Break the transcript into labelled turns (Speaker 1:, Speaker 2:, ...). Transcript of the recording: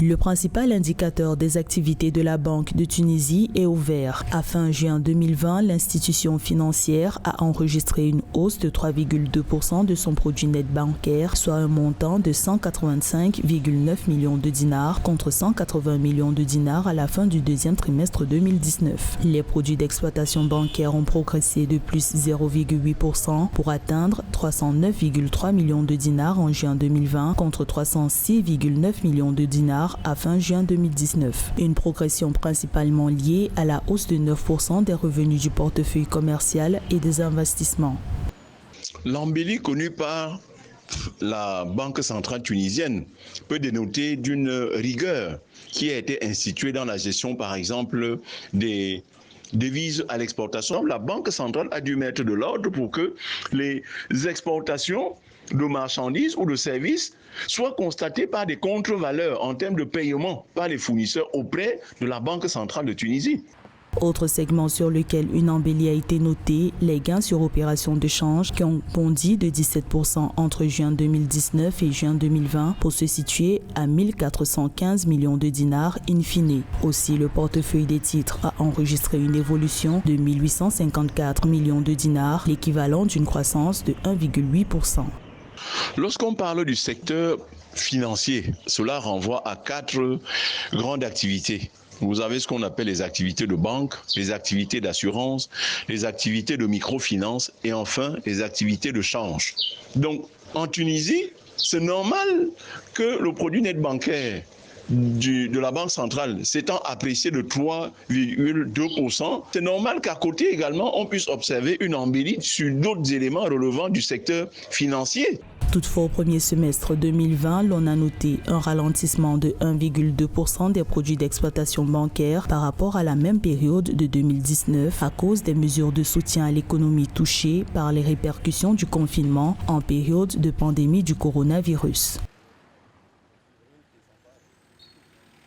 Speaker 1: Le principal indicateur des activités de la Banque de Tunisie est au vert. À fin juin 2020, l'institution financière a enregistré une hausse de 3,2% de son produit net bancaire, soit un montant de 185,9 millions de dinars contre 180 millions de dinars à la fin du deuxième trimestre 2019. Les produits d'exploitation bancaire ont progressé de plus 0,8% pour atteindre 309,3 millions de dinars en juin 2020 contre 306,9 millions de dinars à fin juin 2019. Une progression principalement liée à la hausse de 9% des revenus du portefeuille commercial et des investissements.
Speaker 2: L'embellie connue par la Banque centrale tunisienne peut dénoter d'une rigueur qui a été instituée dans la gestion, par exemple, des devises à l'exportation. La Banque centrale a dû mettre de l'ordre pour que les exportations de marchandises ou de services soient constatées par des contre-valeurs en termes de paiement par les fournisseurs auprès de la Banque centrale de Tunisie.
Speaker 1: Autre segment sur lequel une embellie a été notée, les gains sur opérations de change qui ont bondi de 17% entre juin 2019 et juin 2020 pour se situer à 1415 millions de dinars in fine. Aussi, le portefeuille des titres a enregistré une évolution de 1854 millions de dinars, l'équivalent d'une croissance de 1,8%.
Speaker 2: Lorsqu'on parle du secteur financier, cela renvoie à 4 grandes activités. Vous avez ce qu'on appelle les activités de banque, les activités d'assurance, les activités de microfinance et enfin les activités de change. Donc en Tunisie, c'est normal que le produit net bancaire de la Banque centrale s'étant apprécié de 3,2%, c'est normal qu'à côté également, on puisse observer une embellie sur d'autres éléments relevant du secteur financier.
Speaker 1: Toutefois, au premier semestre 2020, l'on a noté un ralentissement de 1,2% des produits d'exploitation bancaire par rapport à la même période de 2019 à cause des mesures de soutien à l'économie touchée par les répercussions du confinement en période de pandémie du coronavirus.